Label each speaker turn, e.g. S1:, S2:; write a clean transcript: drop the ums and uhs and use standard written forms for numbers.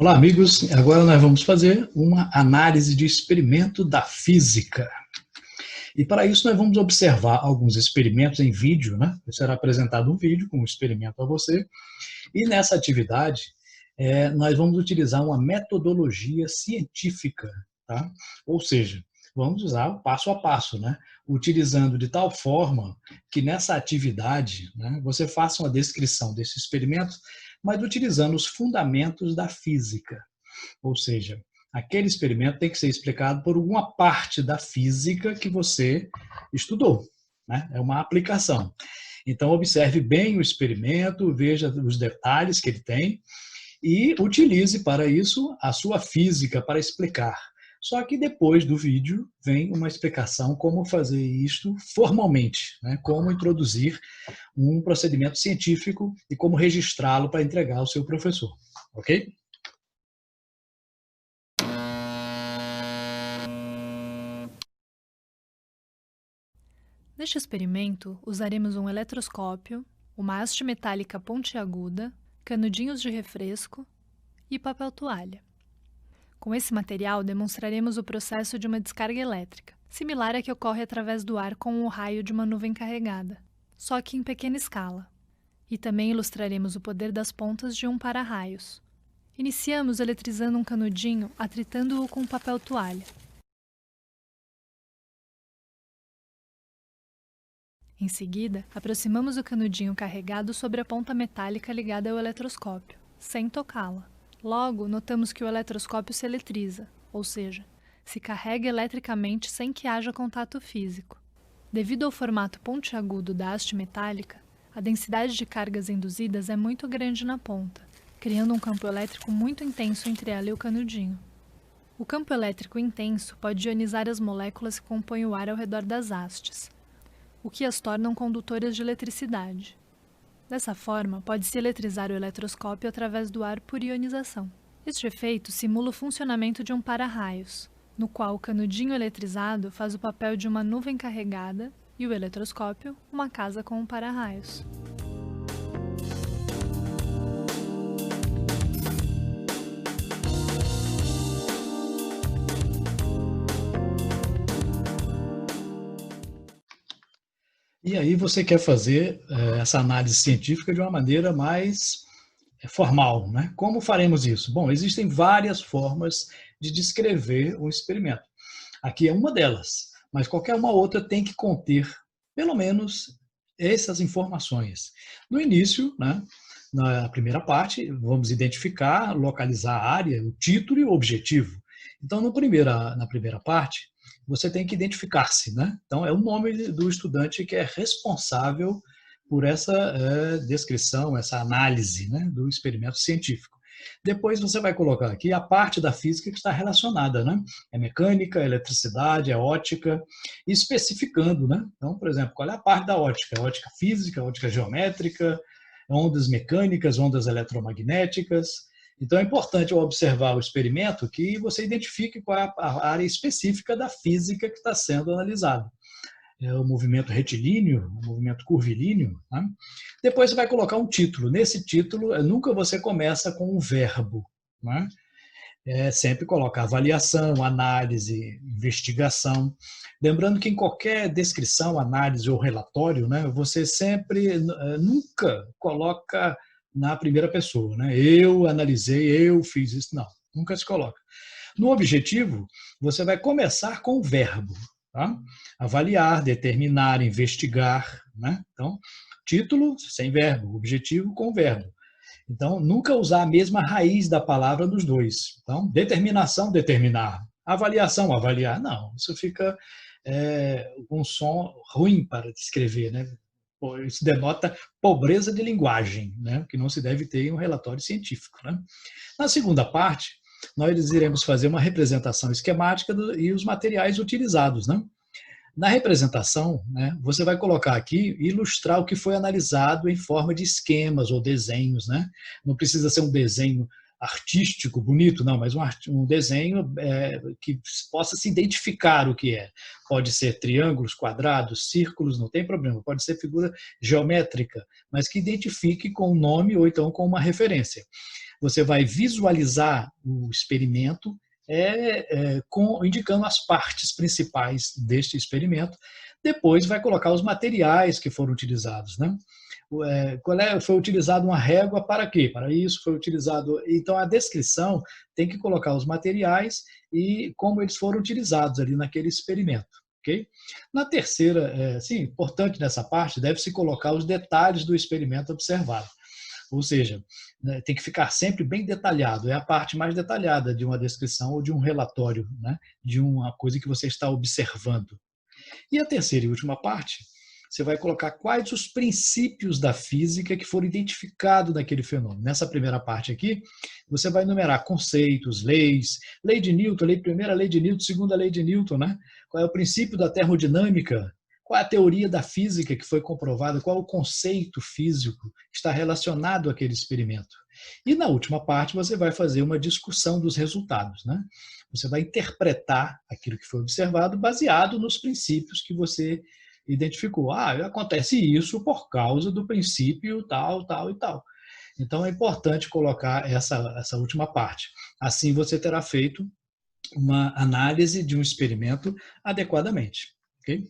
S1: Olá, amigos. Agora nós vamos fazer uma análise de experimento da física. E para isso nós vamos observar alguns experimentos em vídeo, né? Será apresentado um vídeo com um experimento a você. E nessa atividade, nós vamos utilizar uma metodologia científica, tá? Ou seja, vamos usar o passo a passo, né? Utilizando de tal forma que nessa atividade, né, você faça uma descrição desse experimento, mas utilizando os fundamentos da física. Ou seja, aquele experimento tem que ser explicado por alguma parte da física que você estudou, né? É uma aplicação. Então, observe bem o experimento, veja os detalhes que ele tem e utilize para isso a sua física para explicar. Só que depois do vídeo vem uma explicação como fazer isto formalmente, né? Como introduzir um procedimento científico e como registrá-lo para entregar ao seu professor, ok?
S2: Neste experimento, usaremos um eletroscópio, uma haste metálica pontiaguda, canudinhos de refresco e papel toalha. Com esse material, demonstraremos o processo de uma descarga elétrica, similar à que ocorre através do ar com o raio de uma nuvem carregada, só que em pequena escala. E também ilustraremos o poder das pontas de um para-raios. Iniciamos eletrizando um canudinho, atritando-o com papel toalha. Em seguida, aproximamos o canudinho carregado sobre a ponta metálica ligada ao eletroscópio, sem tocá-la. Logo, notamos que o eletroscópio se eletriza, ou seja, se carrega eletricamente sem que haja contato físico. Devido ao formato pontiagudo da haste metálica, a densidade de cargas induzidas é muito grande na ponta, criando um campo elétrico muito intenso entre ela e o canudinho. O campo elétrico intenso pode ionizar as moléculas que compõem o ar ao redor das hastes, o que as tornam condutoras de eletricidade. Dessa forma, pode-se eletrizar o eletroscópio através do ar por ionização. Este efeito simula o funcionamento de um para-raios, no qual o canudinho eletrizado faz o papel de uma nuvem carregada e o eletroscópio, uma casa com um para-raios.
S1: E aí você quer fazer essa análise científica de uma maneira mais formal, né? Como faremos isso? Bom, existem várias formas de descrever um experimento. Aqui é uma delas, mas qualquer uma outra tem que conter, pelo menos, essas informações. No início, né, na primeira parte, vamos identificar, localizar a área, o título e o objetivo. Então, na primeira parte, você tem que identificar-se, né? Então, é o nome do estudante que é responsável por essa descrição, essa análise, né, do experimento científico. Depois você vai colocar aqui a parte da física que está relacionada, né? É mecânica, é eletricidade, é ótica, especificando, né? Então, por exemplo, qual é a parte da ótica? Ótica física, ótica geométrica, ondas mecânicas, ondas eletromagnéticas. Então, é importante ao observar o experimento que você identifique qual é a área específica da física que está sendo analisada. É o movimento retilíneo, o movimento curvilíneo. Né? Depois você vai colocar um título. Nesse título, nunca você começa com um verbo. Né? Sempre coloca avaliação, análise, investigação. Lembrando que em qualquer descrição, análise ou relatório, né, você sempre, nunca coloca na primeira pessoa. Né? Eu analisei, eu fiz isso. Não, nunca se coloca. No objetivo, você vai começar com o verbo. Tá? Avaliar, determinar, investigar. Né? Então, título sem verbo, objetivo com verbo. Então, nunca usar a mesma raiz da palavra nos dois. Então, determinação, determinar. Avaliação, avaliar. Não, isso fica um som ruim para descrever. Né? Isso denota pobreza de linguagem, né? Que não se deve ter em um relatório científico. Né? Na segunda parte, nós iremos fazer uma representação esquemática e os materiais utilizados. Né? Na representação, né, você vai colocar aqui, ilustrar o que foi analisado em forma de esquemas ou desenhos. Né? Não precisa ser um desenho artístico, bonito, não, mas um desenho que possa se identificar o que é. Pode ser triângulos, quadrados, círculos, não tem problema. Pode ser figura geométrica, mas que identifique com um nome ou então com uma referência. você vai visualizar o experimento indicando as partes principais deste experimento. Depois vai colocar os materiais que foram utilizados, né? Foi utilizado uma régua para quê? Para isso foi utilizado. Então a descrição tem que colocar os materiais e como eles foram utilizados ali naquele experimento. Okay? Na terceira, importante nessa parte, deve-se colocar os detalhes do experimento observado. Ou seja, né, tem que ficar sempre bem detalhado. É a parte mais detalhada de uma descrição ou de um relatório, né, de uma coisa que você está observando. E a terceira e última parte, você vai colocar quais os princípios da física que foram identificados naquele fenômeno. Nessa primeira parte aqui, você vai enumerar conceitos, leis, lei de Newton, primeira lei de Newton, segunda lei de Newton, né? Qual é o princípio da termodinâmica, qual é a teoria da física que foi comprovada, qual é o conceito físico que está relacionado àquele experimento. E na última parte você vai fazer uma discussão dos resultados, né? Você vai interpretar aquilo que foi observado baseado nos princípios que você identificou. Acontece isso por causa do princípio tal, tal e tal. Então é importante colocar essa última parte. Assim você terá feito uma análise de um experimento adequadamente. Ok?